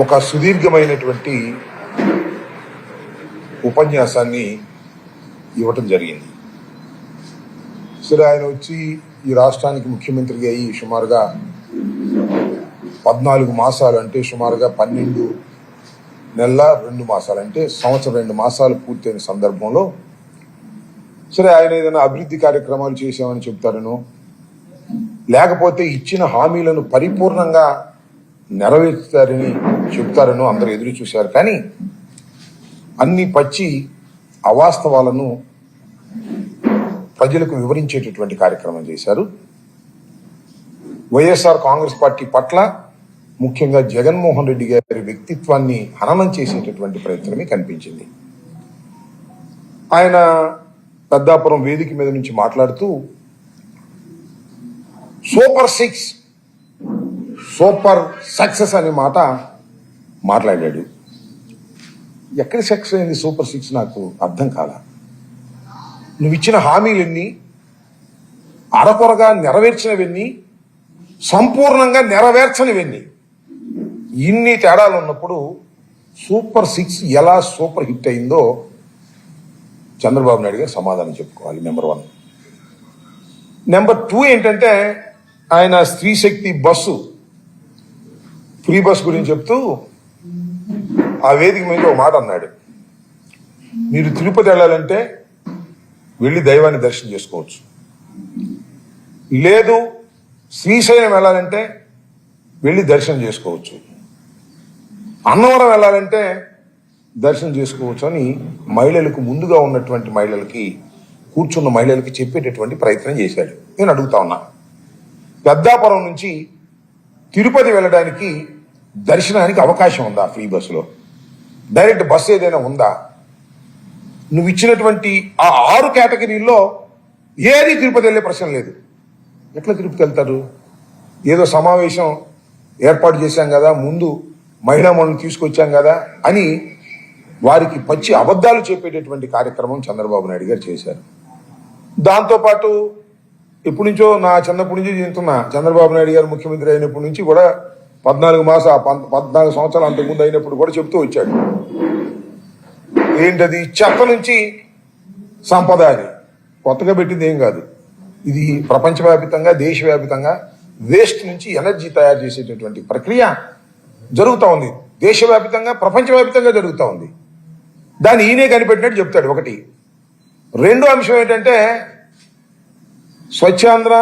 ఒక సుదీర్ఘమైనటువంటి ఉపన్యాసాన్ని ఇవ్వటం జరిగింది. సరే, ఆయన వచ్చి ఈ రాష్ట్రానికి ముఖ్యమంత్రిగా అయ్యి సుమారుగా 14 మాసాలు, అంటే సుమారుగా 12 నెలల 2 మాసాలు, అంటే సంవత్సరం 2 మాసాలు పూర్తయిన సందర్భంలో సరే ఆయన ఏదైనా అభివృద్ధి కార్యక్రమాలు చేశామని చెప్తారను, లేకపోతే ఇచ్చిన హామీలను పరిపూర్ణంగా నెరవేర్చుతారని చెప్తారను అందరూ ఎదురు చూశారు. కానీ అన్ని పచ్చి అవాస్తవాలను ప్రజలకు వివరించేటటువంటి కార్యక్రమం చేశారు. వైఎస్ఆర్ కాంగ్రెస్ పార్టీ పట్ల, ముఖ్యంగా జగన్మోహన్ రెడ్డి గారి వ్యక్తిత్వాన్ని హననం చేసేటటువంటి ప్రయత్నమే కనిపించింది. ఆయన పెద్దాపురం వేదిక మీద నుంచి మాట్లాడుతూ సూపర్ సక్సెస్ అనే మాట మాట్లాడాడు. ఎక్కడ సక్సెస్ అయింది సూపర్ 6? నాకు అర్థం కాల. నువ్వు ఇచ్చిన హామీలన్నీ అరకొరగా నెరవేర్చినవన్నీ, సంపూర్ణంగా నెరవేర్చనివన్నీ, ఇన్ని తేడాలు ఉన్నప్పుడు సూపర్ 6 ఎలా సూపర్ హిట్ అయిందో చంద్రబాబు నాయుడు గారు సమాధానం చెప్పుకోవాలి. నెంబర్ 1. నెంబర్ 2 ఏంటంటే, ఆయన స్త్రీ శక్తి బస్సు, ఫ్రీ బస్ గురించి చెప్తూ ఆ వేదిక మీద ఒక మాట అన్నాడు. మీరు తిరుపతి వెళ్ళాలంటే వెళ్ళి దైవాన్ని దర్శనం చేసుకోవచ్చు, లేదు శ్రీశైలం వెళ్ళాలంటే వెళ్ళి దర్శనం చేసుకోవచ్చు, అన్నవరం వెళ్ళాలంటే దర్శనం చేసుకోవచ్చు అని మహిళలకు, ముందుగా ఉన్నటువంటి మహిళలకి, కూర్చున్న మహిళలకి చెప్పేటటువంటి ప్రయత్నం చేశాడు. నేను అడుగుతా ఉన్నా, పెద్దాపురం నుంచి తిరుపతి వెళ్ళడానికి దర్శనానికి అవకాశం ఉందా? ఫ్రీ బస్సులో డైరెక్ట్ బస్సు ఏదైనా ఉందా? నువ్వు ఇచ్చినటువంటి ఆ 6 కేటగిరీల్లో ఏది తిరుపతి వెళ్ళే ప్రశ్న లేదు. ఎట్లా తిరుపతి వెళ్తారు? ఏదో సమావేశం ఏర్పాటు చేశాం కదా, ముందు మహిళా మండలిని తీసుకొచ్చాం కదా అని వారికి పచ్చి అబద్ధాలు చెప్పేటటువంటి కార్యక్రమం చంద్రబాబు నాయుడు గారు చేశారు. దాంతోపాటు ఎప్పటి నుంచో, నా చిన్నప్పటి నుంచి చెప్తున్నా, చంద్రబాబు నాయుడు గారు ముఖ్యమంత్రి అయినప్పటి నుంచి కూడా 14 సంవత్సరాలు అంతకుముందు అయినప్పుడు కూడా చెప్తూ వచ్చాడు. ఏంటది? చెత్త నుంచి సంపద అని. కొత్తగా పెట్టింది ఏం కాదు. ఇది ప్రపంచవ్యాప్తంగా, దేశవ్యాప్తంగా వేస్ట్ నుంచి ఎనర్జీ తయారు చేసేటటువంటి ప్రక్రియ జరుగుతూ ఉంది. దేశవ్యాప్తంగా, ప్రపంచవ్యాప్తంగా జరుగుతూ ఉంది. దాన్ని ఈయనే కనిపెట్టినట్టు చెప్తాడు. 1. 2 అంశం ఏంటంటే, స్వచ్ఛాంధ్ర,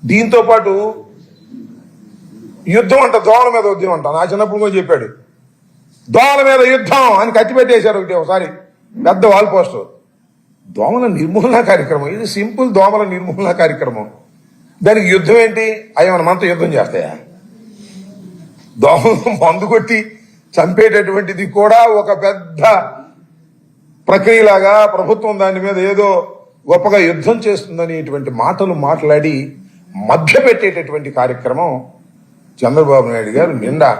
దీంతో పాటు యుద్ధం అంట, దోమల మీద యుద్ధం అంట. నా చిన్నప్పుడు కూడా చెప్పాడు, దోమల మీద యుద్ధం అని కత్తి పెట్టేశారు ఒకసారి, పెద్ద వాల్ పోస్టర్. దోమల నిర్మూలన కార్యక్రమం ఇది, సింపుల్ దోమల నిర్మూలన కార్యక్రమం. దానికి యుద్ధం ఏంటి? అవి మనతో యుద్ధం చేస్తాయా? దోమలు మందు కొట్టి చంపేటటువంటిది కూడా ఒక పెద్ద ప్రక్రియలాగా ప్రభుత్వం దాని మీద ఏదో గొప్పగా యుద్ధం చేస్తుందనేటువంటి మాటలు మాట్లాడి మభ్యపెట్టేటటువంటి కార్యక్రమం చంద్రబాబు నాయుడు గారు నిండా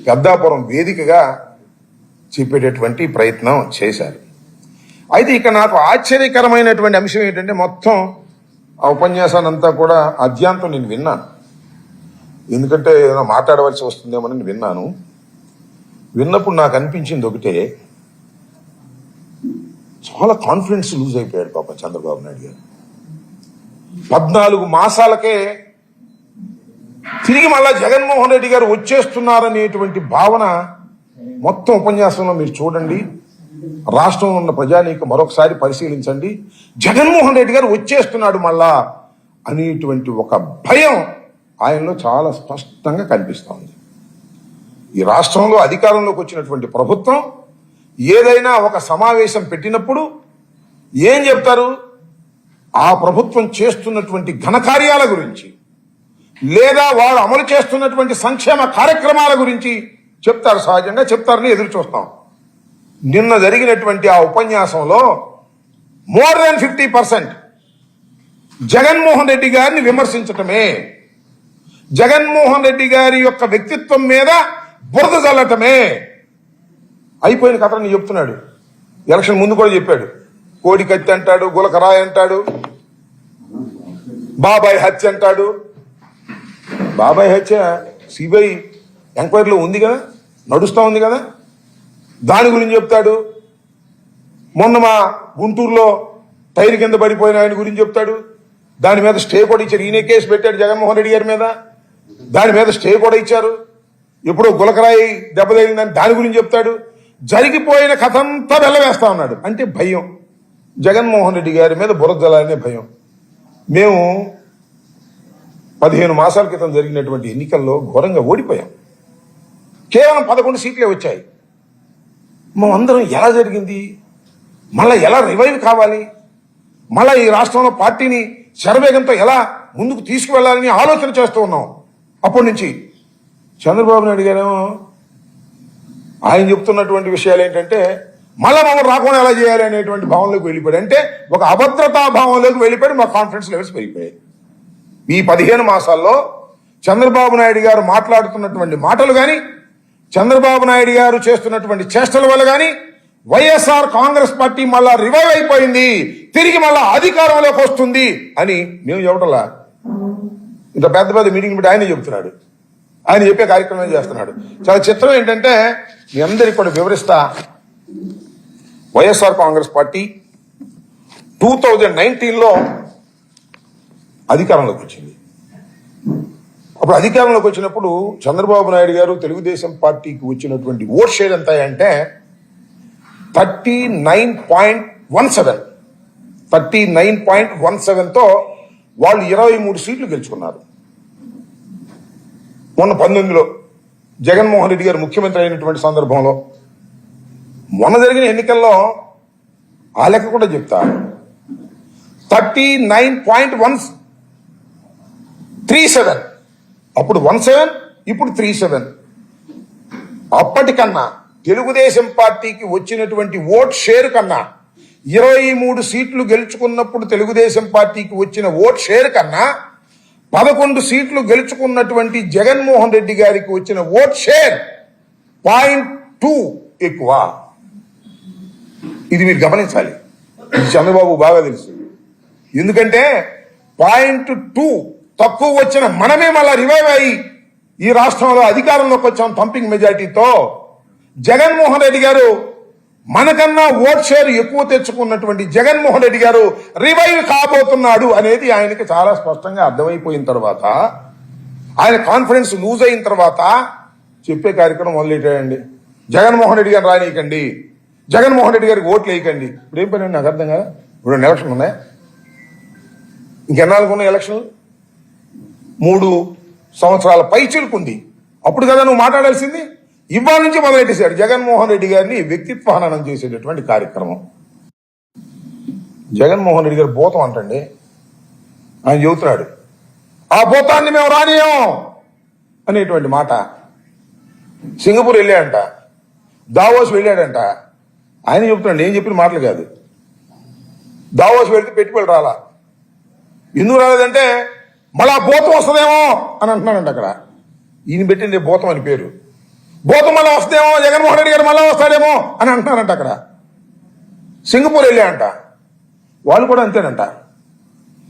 పెద్దాపురం వేదికగా చెప్పేటటువంటి ప్రయత్నం చేశారు. అయితే ఇక నాకు ఆశ్చర్యకరమైనటువంటి అంశం ఏంటంటే, మొత్తం ఆ ఉపన్యాసాన్ని అంతా కూడా అద్యాంతం నేను విన్నాను. ఎందుకంటే ఏదైనా మాట్లాడవలసి వస్తుందేమోనని విన్నాను. విన్నప్పుడు నాకు అనిపించింది ఒకటే, చాలా కాన్ఫిడెన్స్ లూజ్ అయిపోయాడు పాపం చంద్రబాబు నాయుడు గారు. 14 మాసాలకే తిరిగి మళ్ళా జగన్మోహన్ రెడ్డి గారు వచ్చేస్తున్నారనేటువంటి భావన మొత్తం ఉపన్యాసంలో మీరు చూడండి. రాష్ట్రంలో ఉన్న ప్రజానీకం మరొకసారి పరిశీలించండి. జగన్మోహన్ రెడ్డి గారు వచ్చేస్తున్నాడు మళ్ళా అనేటువంటి ఒక భయం ఆయనలో చాలా స్పష్టంగా కనిపిస్తూ ఉంది. ఈ రాష్ట్రంలో అధికారంలోకి వచ్చినటువంటి ప్రభుత్వం ఏదైనా ఒక సమావేశం పెట్టినప్పుడు ఏం చెప్తారు? ఆ ప్రభుత్వం చేస్తున్నటువంటి ఘనకార్యాల గురించి, లేదా వారు అమలు చేస్తున్నటువంటి సంక్షేమ కార్యక్రమాల గురించి చెప్తారు. సహజంగా చెప్తారని ఎదురు చూస్తాం. నిన్న జరిగినటువంటి ఆ ఉపన్యాసంలో మోర్ దాన్ 50% జగన్మోహన్ రెడ్డి గారిని విమర్శించటమే, జగన్మోహన్ రెడ్డి గారి యొక్క వ్యక్తిత్వం మీద బురద చల్లటమే. అయిపోయిన కథని చెప్తున్నాడు. ఎలక్షన్ ముందు కూడా చెప్పాడు. కోడి కత్తి అంటాడు, గులకరాయి అంటాడు, బాబాయ్ హత్య అంటాడు. బాబాయ్ హత్య సిబిఐ ఎంక్వైరీలో ఉంది కదా, నడుస్తూ ఉంది కదా, దాని గురించి చెప్తాడు. మొన్న మా గుంటూరులో టైర్ కింద పడిపోయిన ఆయన గురించి చెప్తాడు. దాని మీద స్టే కూడా ఇచ్చారు. ఈయన కేసు పెట్టాడు జగన్మోహన్ రెడ్డి గారి మీద, దాని మీద స్టే కూడా ఇచ్చారు. ఎప్పుడో గులకరాయి దెబ్బతగిలిందని దాని గురించి చెప్తాడు. జరిగిపోయిన కథ అంతా వెళ్ళవేస్తా ఉన్నాడు. అంటే భయం, జగన్మోహన్ రెడ్డి గారి మీద బురద జల్లాలనే భయం. మేము 15 మాసాల క్రితం జరిగినటువంటి ఎన్నికల్లో ఘోరంగా ఓడిపోయాం. కేవలం 11 సీట్లే వచ్చాయి. అందరం ఎలా జరిగింది, మళ్ళా ఎలా రివైవ్ కావాలి, మళ్ళా ఈ రాష్ట్రంలో పార్టీని శరవేగంతో ఎలా ముందుకు తీసుకువెళ్లాలని ఆలోచన చేస్తూ ఉన్నాం. అప్పటి నుంచి చంద్రబాబు నాయుడు గారేమో ఆయన చెప్తున్నటువంటి విషయాలు ఏంటంటే మళ్ళా మమ్మల్ని రాకుండా ఎలా చేయాలి అనేటువంటి భావంలోకి వెళ్ళిపోయాడు. అంటే ఒక అభద్రతా భావంలోకి వెళ్ళిపోయాడు. మా కాన్ఫిడెన్స్ లెవెల్స్ పెరిగిపోయాయి. ఈ 15 మాసాల్లో చంద్రబాబు నాయుడు గారు మాట్లాడుతున్నటువంటి మాటలు కానీ, చంద్రబాబు నాయుడు గారు చేస్తున్నటువంటి చేష్టల వల్ల కానీ వైఎస్ఆర్ కాంగ్రెస్ పార్టీ మళ్ళా రివైవ్ అయిపోయింది, తిరిగి మళ్ళా అధికారంలోకి వస్తుంది అని మేము చెప్పటంలా. ఇంత పెద్ద పెద్ద మీటింగ్ పెట్టి ఆయనే చెబుతున్నాడు, ఆయన చెప్పే కార్యక్రమం చేస్తున్నాడు. చాలా చిత్రం ఏంటంటే మీ అందరికీ కూడా వివరిస్తా. వైఎస్ఆర్ కాంగ్రెస్ పార్టీ 2019లో అధికారంలోకి వచ్చింది. అప్పుడు అధికారంలోకి వచ్చినప్పుడు చంద్రబాబు నాయుడు గారు తెలుగుదేశం పార్టీకి వచ్చినటువంటి ఓట్ షేర్ ఎంత అంటే 39.17. 39.17తో వాళ్ళు 23 సీట్లు గెలుచుకున్నారు. మొన్న 19లో జగన్మోహన్ రెడ్డి గారు ముఖ్యమంత్రి అయినటువంటి సందర్భంలో మొన్న జరిగిన ఎన్నికల్లో ఆ లెక్క కూడా చెప్తా. 39.137. అప్పుడు 17, ఇప్పుడు 37. అప్పటికన్నా తెలుగుదేశం పార్టీకి వచ్చినటువంటి ఓట్ షేర్ కన్నా 23 సీట్లు గెలుచుకున్నప్పుడు తెలుగుదేశం పార్టీకి వచ్చిన ఓట్ షేర్ కన్నా 11 సీట్లు గెలుచుకున్నటువంటి జగన్మోహన్ రెడ్డి గారికి వచ్చిన ఓట్ షేర్ 0.2 ఎక్కువ. ఇది మీరు గమనించాలి. ఇది చంద్రబాబు బాగా తెలుసు. ఎందుకంటే 0.2 తక్కువ వచ్చిన మనమే మళ్ళా రివైవ్ అయ్యి ఈ రాష్ట్రంలో అధికారంలోకి వచ్చాం థంపింగ్ మెజార్టీతో. జగన్మోహన్ రెడ్డి గారు మనకన్నా ఓట్ షేర్ ఎక్కువ తెచ్చుకున్నటువంటి జగన్మోహన్ రెడ్డి గారు రివైవ్ కాబోతున్నాడు అనేది ఆయనకి చాలా స్పష్టంగా అర్థమైపోయిన తర్వాత, ఆయన కాన్ఫిడెన్స్ లూజ్ అయిన తర్వాత చెప్పే కార్యక్రమం మొదలెట్టాడండి. జగన్మోహన్ రెడ్డి గారిని రానియకండి, జగన్మోహన్ రెడ్డి గారికి ఓట్లు వేయకండి. ఇప్పుడు ఏం పని నాకు అర్థం కదా. ఇప్పుడు ఎలక్షన్లు ఉన్నాయి, ఇంకెన్నాళ్ళకు ఉన్నాయి ఎలక్షన్లు? 3 సంవత్సరాల పై చిలుకుంది. అప్పుడు కదా నువ్వు మాట్లాడాల్సింది. ఇవాళ నుంచి మొదలెట్టేశాడు జగన్మోహన్ రెడ్డి గారిని వ్యక్తిత్వ హననం చేసేటటువంటి కార్యక్రమం. జగన్మోహన్ రెడ్డి గారు భూతం అంటండి. ఆయన చెబుతున్నాడు ఆ భూతాన్ని మేము రానియం అనేటువంటి మాట. సింగపూర్ వెళ్ళాడంట, దావోస్ వెళ్ళాడంట. ఆయన చెబుతున్నాడు, నేను చెప్పిన మాటలు కాదు. దావోస్ వెళ్తే పెట్టుబడి రాలా. ఎందుకు రాలేదంటే మళ్ళా భూతం వస్తుందేమో అని అంటున్నాడంట. అక్కడ ఈయన పెట్టింది భూతం అని పేరు. భూతం మళ్ళా వస్తుందేమో, జగన్మోహన్ రెడ్డి గారు మళ్ళా వస్తాడేమో అని అంటున్నారంట. అక్కడ సింగపూర్ వెళ్ళాయంట, వాళ్ళు కూడా అంతేనంట.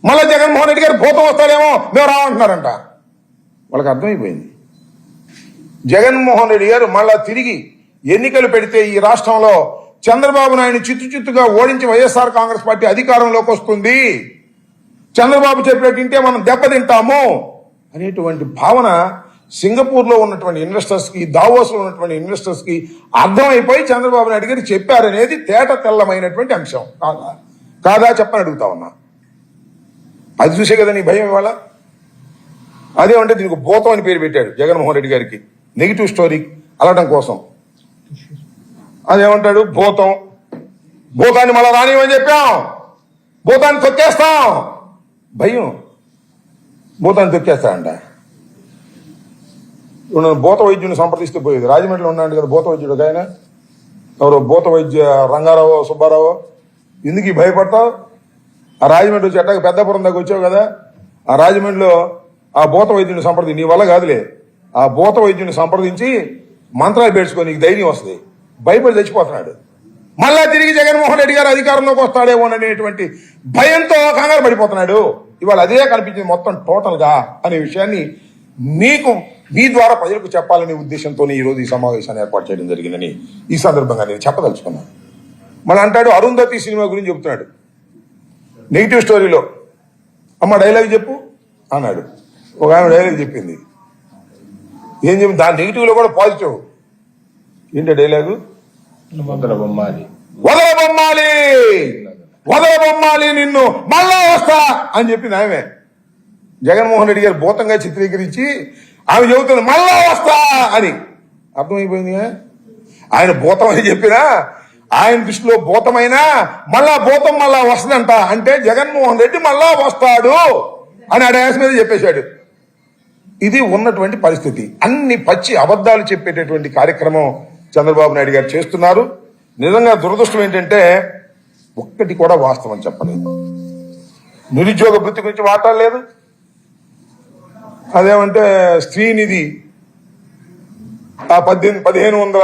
మళ్ళా జగన్మోహన్ రెడ్డి గారు భూతం వస్తాడేమో మేము రావంటున్నారంట. వాళ్ళకి అర్థమైపోయింది జగన్మోహన్ రెడ్డి గారు మళ్ళా తిరిగి ఎన్నికలు పెడితే ఈ రాష్ట్రంలో చంద్రబాబు నాయుడు చిత్తుగా ఓడించి వైఎస్ఆర్ కాంగ్రెస్ పార్టీ అధికారంలోకి వస్తుంది, చంద్రబాబు చెప్పినట్టుంటే మనం దెబ్బతింటాము అనేటువంటి భావన సింగపూర్ లో ఉన్నటువంటి ఇన్వెస్టర్స్ కి, దావోస్ లో ఉన్నటువంటి ఇన్వెస్టర్స్ కి అర్థమైపోయి చంద్రబాబు నాయుడు గారు చెప్పారనేది తేట తెల్లమైనటువంటి అంశం కాదా చెప్పని అడుగుతా ఉన్నా. అది చూసే కదా నీ భయం ఇవాళ. అదేమంటే దీనికి భూతం అని పేరు పెట్టాడు జగన్మోహన్ రెడ్డి గారికి, నెగిటివ్ స్టోరీ అలటం కోసం. అదేమంటాడు భూతం, భూతాన్ని మళ్ళా రానివని చెప్పాం, భూతాన్ని తొక్కేస్తాం. భయం, భూతాన్ని తొక్కేస్తాడంట. భూత వైద్యుని సంప్రదిస్తే పోయేది. రాజమండ్రిలో ఉన్నాడు కదా భూత వైద్యుడు, ఆయన ఎవరు భూత వైద్య రంగారావు సుబ్బారావు. ఎందుకు భయపడతావు? ఆ రాజమండ్రి వచ్చి ఎట్టాక పెద్దపురం దాకా వచ్చావు కదా, ఆ రాజమండ్రిలో ఆ భూత వైద్యుని సంప్రదించి, నీ వల్ల కాదులే, ఆ భూత వైద్యుని సంప్రదించి మంత్రాలు పేర్చుకో, నీకు ధైర్యం వస్తుంది. భయపడి చచ్చిపోతున్నాడు. మళ్ళా తిరిగి జగన్మోహన్ రెడ్డి గారు అధికారంలోకి వస్తాడేమో అనేటువంటి భయంతో కంగారు పడిపోతున్నాడు. ఇవాళ అదే కనిపించింది మొత్తం టోటల్ గా అనే విషయాన్ని నీకు మీ ద్వారా ప్రజలకు చెప్పాలనే ఉద్దేశంతోనే ఈరోజు ఈ సమావేశాన్ని ఏర్పాటు చేయడం జరిగిందని ఈ సందర్భంగా నేను చెప్పదలుచుకున్నాను. మళ్ళీ అంటాడు అరుంధతి సినిమా గురించి చెప్తున్నాడు. నెగిటివ్ స్టోరీలో అమ్మ డైలాగ్ చెప్పు అన్నాడు. ఒక ఆమె డైలాగ్ చెప్పింది. ఏం చెప్పి దాని నెగిటివ్లో కూడా పాజిటివ్. ఏంటో డైలాగు? వదలబొమ్మాలి వదలబొమ్మాలి నిన్ను మళ్ళా వస్తా అని చెప్పింది ఆమె. జగన్మోహన్ రెడ్డి గారు భూతంగా చిత్రీకరించి ఆమె చెబుతుంది మళ్ళా వస్తా అని. అర్థమైపోయింది. ఆయన భూతం అని చెప్పినా ఆయన దృష్టిలో భూతమైనా భూతం మళ్ళా వస్తుందంట. అంటే జగన్మోహన్ రెడ్డి మళ్ళా వస్తాడు అని ఆ డ్యాన్స్ మీద చెప్పేశాడు. ఇది ఉన్నటువంటి పరిస్థితి. అన్ని పచ్చి అబద్ధాలు చెప్పేటటువంటి కార్యక్రమం చంద్రబాబు నాయుడు గారు చేస్తున్నారు. నిజంగా దురదృష్టం ఏంటంటే ఒక్కటి కూడా వాస్తవం చెప్పలేదు. నిరుద్యోగ వృత్తి గురించి మాట్లాడలేదు. అదేమంటే స్త్రీనిధి ఆ 1500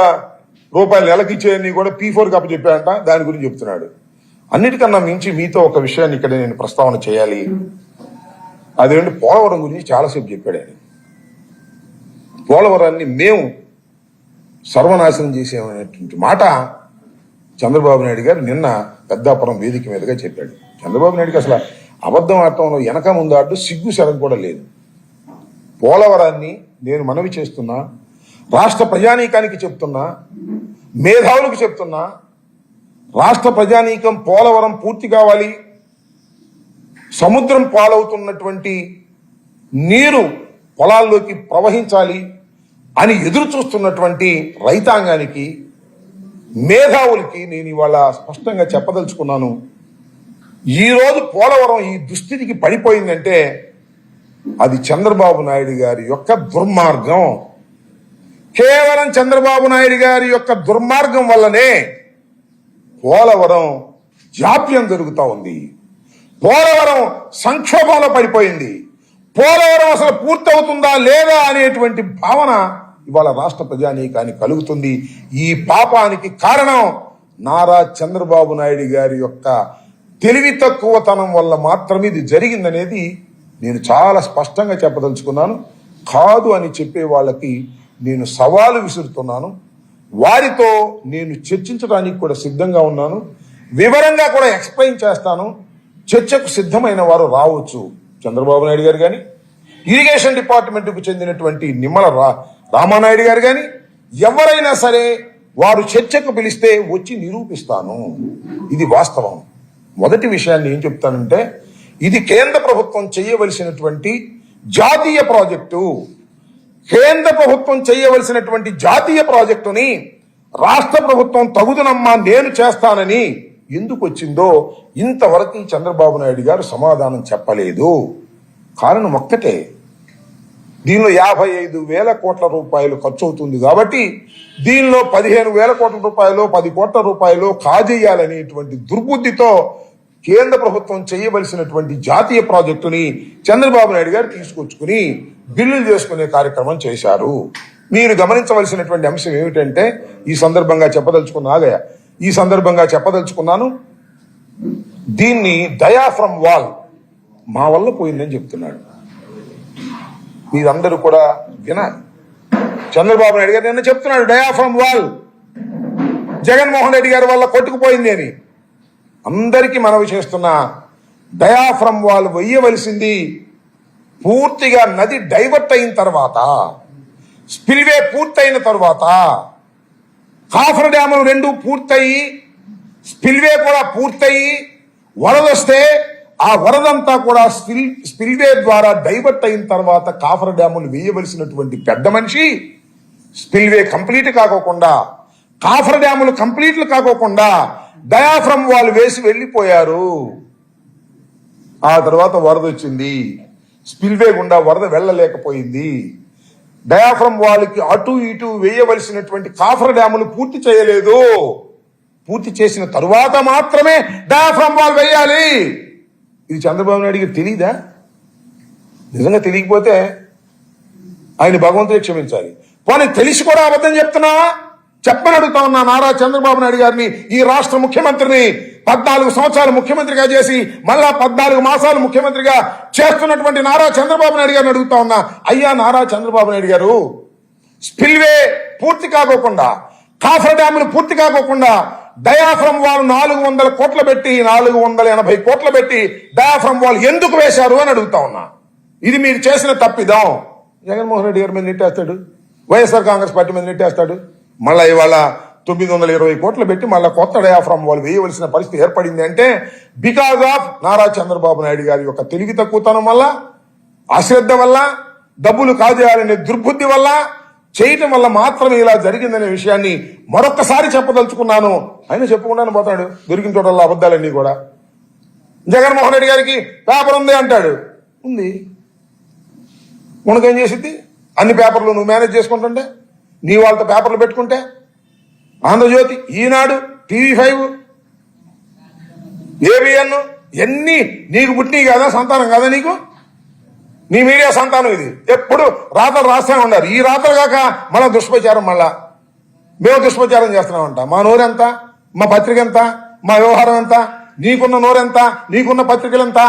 రూపాయలు నెలకి ఇచ్చేయని కూడా P4 కప్ప చెప్పాడంట. దాని గురించి చెప్తున్నాడు. అన్నిటికన్నా మించి మీతో ఒక విషయాన్ని ఇక్కడ నేను ప్రస్తావన చేయాలి. అదేంటి పోలవరం గురించి చాలాసేపు చెప్పాడు ఆయన. పోలవరాన్ని మేము సర్వనాశనం చేసేమనేటువంటి మాట చంద్రబాబు నాయుడు గారు నిన్న పెద్దాపురం వేదిక మీదుగా చెప్పాడు. చంద్రబాబు నాయుడుకి అసలు అబద్ధం ఆడటంలో వెనక ముందు ఆడు సిగ్గు శరం కూడా లేదు. పోలవరాన్ని నేను మనవి చేస్తున్నా, రాష్ట్ర ప్రజానీకానికి చెప్తున్నా, మేధావులకు చెప్తున్నా, రాష్ట్ర ప్రజానీకం పోలవరం పూర్తి కావాలి, సముద్రం పాలవుతున్నటువంటి నీరు పొలాల్లోకి ప్రవహించాలి అని ఎదురు చూస్తున్నటువంటి రైతాంగానికి, మేధావులకి నేను ఇవాళ స్పష్టంగా చెప్పదలుచుకున్నాను. ఈరోజు పోలవరం ఈ దుస్థితికి పడిపోయిందంటే అది చంద్రబాబు నాయుడు గారి యొక్క దుర్మార్గం. కేవలం చంద్రబాబు నాయుడు గారి యొక్క దుర్మార్గం వల్లనే పోలవరం జాప్యం జరుగుతూ ఉంది. పోలవరం సంక్షోభంలో పడిపోయింది. పోలవరం అసలు పూర్తవుతుందా లేదా అనేటువంటి భావన ఇవాళ రాష్ట్ర ప్రజానీకానికి కలుగుతుంది. ఈ పాపానికి కారణం నారా చంద్రబాబు నాయుడు గారి యొక్క తెలివి తక్కువతనం వల్ల మాత్రమే ఇది జరిగిందనేది నేను చాలా స్పష్టంగా చెప్పదలుచుకున్నాను. కాదు అని చెప్పే వాళ్ళకి నేను సవాలు విసురుతున్నాను. వారితో నేను చర్చించడానికి కూడా సిద్ధంగా ఉన్నాను. వివరంగా కూడా ఎక్స్ప్లెయిన్ చేస్తాను. చర్చకు సిద్ధమైన వారు రావచ్చు. చంద్రబాబు నాయుడు గారు కానీ, ఇరిగేషన్ డిపార్ట్మెంట్కు చెందినటువంటి నిమ్మల రామానాయుడు గారు కానీ, ఎవరైనా సరే వారు చర్చకు పిలిస్తే వచ్చి నిరూపిస్తాను. ఇది వాస్తవం. మొదటి విషయాన్ని ఏం చెప్తానంటే, ఇది కేంద్ర ప్రభుత్వం చేయవలసినటువంటి జాతీయ ప్రాజెక్టు. కేంద్ర ప్రభుత్వం చేయవలసినటువంటి జాతీయ ప్రాజెక్టుని రాష్ట్ర ప్రభుత్వం తగుదనమ్మా నేను చేస్తానని ఎందుకు వచ్చిందో ఇంతవరకు చంద్రబాబు నాయుడు గారు సమాధానం చెప్పలేదు. కారణం ఒక్కటే, దీనిలో 55,000 కోట్ల రూపాయలు ఖర్చు అవుతుంది కాబట్టి దీనిలో 15,000 కోట్ల రూపాయలు 10 కోట్ల రూపాయలు కాజేయాలనేటువంటి దుర్బుద్ధితో కేంద్ర ప్రభుత్వం చేయవలసినటువంటి జాతీయ ప్రాజెక్టుని చంద్రబాబు నాయుడు గారు తీసుకొచ్చుకుని బిల్లులు చేసుకునే కార్యక్రమం చేశారు. మీరు గమనించవలసినటువంటి అంశం ఏమిటంటే, ఈ సందర్భంగా చెప్పదలుచుకున్నాను, దీన్ని డయాఫ్రమ్ వాల్ మా వల్ల పోయిందని చెప్తున్నాడు. మీరందరూ కూడా వినాలి. చంద్రబాబు నాయుడు గారు నిన్న చెప్తున్నాడు డయాఫ్రమ్ వాల్ జగన్మోహన్ రెడ్డి గారి వల్ల కొట్టుకుపోయింది అని. అందరికీ మనవి చేస్తున్నా, డయాఫ్రమ్ వాల్ వేయవలసింది పూర్తిగా నది డైవర్ట్ అయిన తర్వాత, స్పిల్వే పూర్తయిన తర్వాత, కాఫర్ డ్యాములు 2 పూర్తయి స్పిల్వే కూడా పూర్తయి వరదొస్తే ఆ వరదంతా కూడా స్పిల్వే ద్వారా డైవర్ట్ అయిన తర్వాత కాఫర్ డ్యాములు వేయవలసినటువంటి పెద్ద మనిషి స్పిల్వే కంప్లీట్ కాకోకుండా, కాఫర్ డ్యాములు కంప్లీట్లు కాకోకుండా డయాఫ్రమ్ వాల్ వేసి వెళ్లిపోయారు. ఆ తర్వాత వరద వచ్చింది. స్పిల్వే గుండా వరద వెళ్లలేకపోయింది. డయాఫ్రమ్ వాల్కి అటు ఇటు వేయవలసినటువంటి కాఫర్ డ్యాములు పూర్తి చేయలేదు. పూర్తి చేసిన తరువాత మాత్రమే డయాఫ్రమ్ వాల్ వేయాలి. ఇది చంద్రబాబు నాయుడికి తెలీదా? నిజంగా తెలియకపోతే ఆయన భగవంతుడే క్షమించాలి. పోనీ తెలిసి కూడా అబద్ధం చెప్తున్నావా? చెప్పని అడుగుతా ఉన్నా నారా చంద్రబాబు నాయుడు గారిని, ఈ రాష్ట్ర ముఖ్యమంత్రిని 14 సంవత్సరాలు ముఖ్యమంత్రిగా చేసి మళ్ళా 14 మాసాలు ముఖ్యమంత్రిగా చేస్తున్నటువంటి నారా చంద్రబాబు నాయుడు గారిని అడుగుతా ఉన్నా, అయ్యా నారా చంద్రబాబు నాయుడు గారు, స్పిల్వే పూర్తి కాకోకుండా, కాఫర్ డ్యాములు పూర్తి కాకోకుండా డయాఫ్రమ్ వాల్ 400 కోట్లు పెట్టి 480 కోట్లు పెట్టి డయాఫ్రమ్ వాల్ ఎందుకు వేశారు అని అడుగుతా ఉన్నా. ఇది మీరు చేసిన తప్పిదం. జగన్మోహన్ రెడ్డి గారి మీద నెట్టేస్తాడు, వైఎస్ఆర్ కాంగ్రెస్ పార్టీ మీద నెట్టేస్తాడు. మళ్ళా ఇవాళ 920 కోట్లు పెట్టి మళ్ళా కొత్త డయాఫ్రమ్ వాల్ వేయవలసిన పరిస్థితి ఏర్పడింది అంటే బికాజ్ ఆఫ్ నారా చంద్రబాబు నాయుడు గారి యొక్క తెలివి తక్కువతనం వల్ల, అశ్రద్ధ వల్ల, డబ్బులు కాజేయాలనే దుర్బుద్ధి వల్ల చేయటం వల్ల మాత్రమే ఇలా జరిగిందనే విషయాన్ని మరొక్కసారి చెప్పదలుచుకున్నాను. ఆయన చెప్పుకుంటాను పోతాడు, దొరికిన చోటల్లా అబద్దాలన్నీ కూడా. జగన్మోహన్ రెడ్డి గారికి పేపర్ ఉంది అంటాడు, ఉంది, మనకేం చేసిద్ది? అన్ని పేపర్లు నువ్వు మేనేజ్ చేసుకుంటుంటే, నీ వాళ్ళతో పేపర్లు పెట్టుకుంటే, ఆంధ్రజ్యోతి, ఈనాడు, TV5, ABN ఎన్ని నీకు పుట్టినవి కాదా? సంతానం కాదా నీకు? నీ మీడియా సంతానం ఇది. ఎప్పుడు రాతలు రాస్తూనే ఉన్నారు. ఈ రాతలు కాక మళ్ళా దుష్ప్రచారం, మళ్ళా మేము దుష్ప్రచారం చేస్తున్నామంట. మా నోరెంత, మా పత్రిక ఎంత, మా వ్యవహారం ఎంత, నీకున్న నోరెంత, నీకున్న పత్రికలు ఎంత?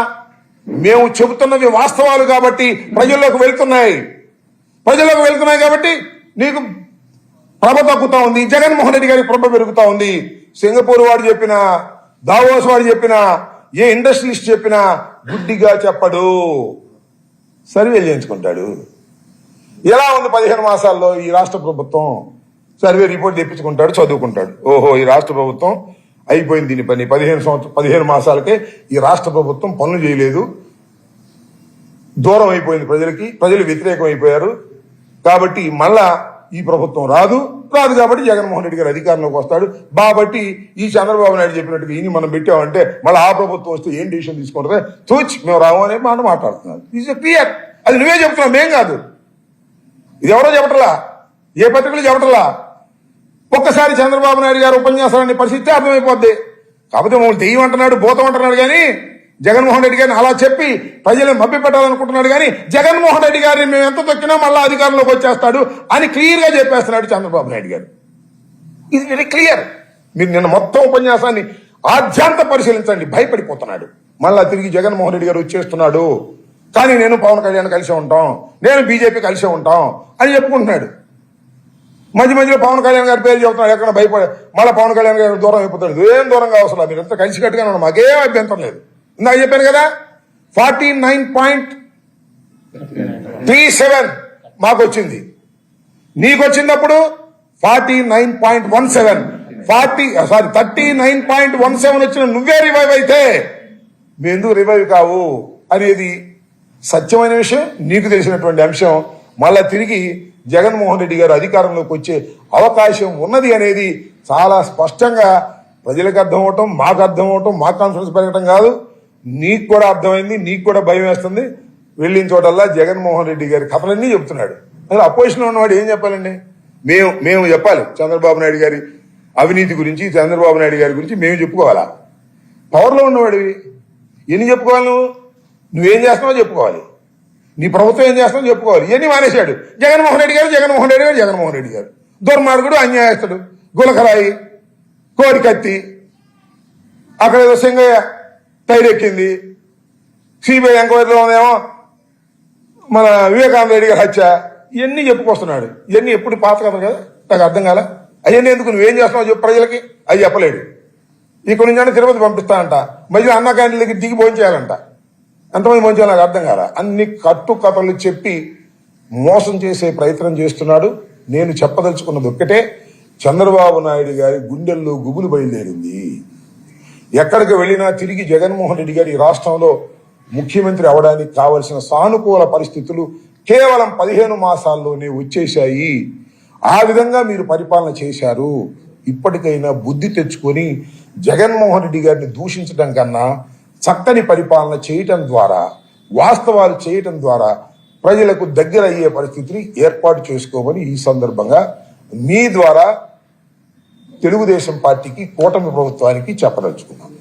మేము చెబుతున్నవి వాస్తవాలు కాబట్టి ప్రజల్లోకి వెళ్తున్నాయి కాబట్టి నీకు ప్రభ తగ్గుతా ఉంది. జగన్మోహన్ రెడ్డి గారికి ప్రభ పెరుగుతా ఉంది. సింగపూర్ వాడు చెప్పినా, దావోస్ వాడు చెప్పినా, ఏ ఇండస్ట్రియలిస్ట్ చెప్పినా గుడ్డిగా చెప్పడు, సర్వేలు చేయించుకుంటాడు. ఎలా ఉంది 15 మాసాల్లో ఈ రాష్ట్ర ప్రభుత్వం? సర్వే రిపోర్ట్ తెప్పించుకుంటాడు, చదువుకుంటాడు. ఓహో, ఈ రాష్ట్ర ప్రభుత్వం అయిపోయింది దీని పని. 15 మాసాలకే ఈ రాష్ట్ర ప్రభుత్వం పనులు చేయలేదు, దూరం అయిపోయింది ప్రజలకి, ప్రజలు వ్యతిరేకం అయిపోయారు కాబట్టి మళ్ళా ఈ ప్రభుత్వం రాదు కాబట్టి జగన్మోహన్ రెడ్డి గారు అధికారంలోకి వస్తాడు. కాబట్టి ఈ చంద్రబాబు నాయుడు చెప్పినట్టుగా ఈయన మనం పెట్టామంటే మళ్ళీ ఆ ప్రభుత్వం వస్తే ఏం డిసిషన్ తీసుకుంటారే, తూచి మేము రావు అనే మాట మాట్లాడుతున్నారు. Is clear. అది నువ్వే చెప్తున్నావు, మేం కాదు. ఇది ఎవరో చెప్పటలా, ఏ పత్రికలు చెప్పటలా. ఒక్కసారి చంద్రబాబు నాయుడు గారు ఉపన్యాసాన్ని పరిస్థితి అర్థమైపోద్ది. కాకపోతే మమ్మల్ని దెయ్యం అంటున్నాడు, భూతం అంటున్నాడు కానీ జగన్మోహన్ రెడ్డి గారిని అలా చెప్పి ప్రజలను మభ్య పెట్టాలనుకుంటున్నాడు కానీ జగన్మోహన్ రెడ్డి గారిని మేము ఎంత తొక్కినా మళ్ళా అధికారంలోకి వచ్చేస్తాడు అని క్లియర్ గా చెప్పేస్తున్నాడు చంద్రబాబు నాయుడు గారు. ఇది వెరీ క్లియర్. మీరు నిన్న మొత్తం ఉపన్యాసాన్ని ఆద్యాంత పరిశీలించండి. భయపడిపోతున్నాడు. మళ్ళా తిరిగి జగన్మోహన్ రెడ్డి గారు వచ్చేస్తున్నాడు, కానీ నేను పవన్ కళ్యాణ్ కలిసే ఉంటాం, నేను బీజేపీ కలిసే ఉంటాం అని చెప్పుకుంటున్నాడు. మధ్యలో పవన్ కళ్యాణ్ గారి పేరు చెబుతున్నాడు. ఎక్కడ భయపడే మళ్ళీ పవన్ కళ్యాణ్ గారి దూరం అయిపోతాడు. ఏం దూరంగా అవసరం, మీరు ఎంత కలిసి కట్టుగా ఉన్నాడు, మాకేం అభ్యంతరం లేదు. ఇందాక చెప్పాను కదా, 49.37 మాకు వచ్చింది, నీకు వచ్చినప్పుడు 49.17, 39.17 వచ్చిన నువ్వే రివైవ్ అయితే మేందుకు రివైవ్ కావు అనేది సత్యమైన విషయం, నీకు తెలిసినటువంటి అంశం. మళ్ళా తిరిగి జగన్మోహన్ రెడ్డి గారు అధికారంలోకి వచ్చే అవకాశం ఉన్నది అనేది చాలా స్పష్టంగా ప్రజలకు అర్థం అవటం, మాకు అర్థం అవటం, మాకు కాన్ఫిడెన్స్ పెరగటం కాదు, నీకు కూడా అర్థమైంది, నీకు కూడా భయం వేస్తుంది. వెళ్ళిన చోటల్లా జగన్మోహన్ రెడ్డి గారి కథలన్నీ చెప్తున్నాడు. అసలు అపోజిషన్ ఉన్నవాడు ఏం చెప్పాలండి? మేము చెప్పాలి చంద్రబాబు నాయుడు గారి అవినీతి గురించి, చంద్రబాబు నాయుడు గారి గురించి మేము చెప్పుకోవాలా? పవర్లో ఉన్నవాడివి ఎన్ని చెప్పుకోవాలి? నువ్వేం చేస్తున్నావో చెప్పుకోవాలి, నీ ప్రభుత్వం ఏం చేస్తున్నావు చెప్పుకోవాలి. ఇవన్నీ మానేశాడు జగన్మోహన్ రెడ్డి గారు. దుర్మార్గుడు, అన్యాయస్తుడు, గులకరాయి, కోడికత్తి, అక్కడ ఏదో సింగయ్య టైరెక్కింది, సిబిఐ ఎంక్వైరీలో ఉందేమో మన వివేకానంద రెడ్డి గారి హత్య, ఇవన్నీ చెప్పుకొస్తున్నాడు. ఇవన్నీ ఎప్పుడు పాత కథలు కదా, నాకు అర్థం కాల. అవన్నీ ఎందుకు, నువ్వేం చేస్తున్నావు చెప్పు ప్రజలకి, అవి చెప్పలేడు. ఇక్కడ నుంచి తిరుపతి పంపిస్తానంట, మధ్యలో అన్న క్యాంటీన్లకి దిగి భోంచేయాలంట. ఎంతమంది భోంచేయాలి నాకు అర్థం కాల. అన్ని కట్టు కథలు చెప్పి మోసం చేసే ప్రయత్నం చేస్తున్నాడు. నేను చెప్పదలుచుకున్నది ఒక్కటే, చంద్రబాబు నాయుడు గారి గుండెల్లో గుబులు బయలుదేరింది. ఎక్కడికి వెళ్ళినా తిరిగి జగన్మోహన్ రెడ్డి గారి రాష్ట్రంలో ముఖ్యమంత్రి అవడానికి కావలసిన సానుకూల పరిస్థితులు కేవలం 15 మాసాల్లోనే వచ్చేశాయి. ఆ విధంగా మీరు పరిపాలన చేశారు. ఇప్పటికైనా బుద్ధి తెచ్చుకొని జగన్మోహన్ రెడ్డి గారిని దూషించడం కన్నా చక్కని పరిపాలన చేయటం ద్వారా, వాస్తవాలు చేయటం ద్వారా ప్రజలకు దగ్గర అయ్యే పరిస్థితిని ఏర్పాటు చేసుకోమని ఈ సందర్భంగా మీ ద్వారా తెలుగుదేశం పార్టీకి, కూటమి ప్రభుత్వానికి చెప్పదలుచుకున్నాను.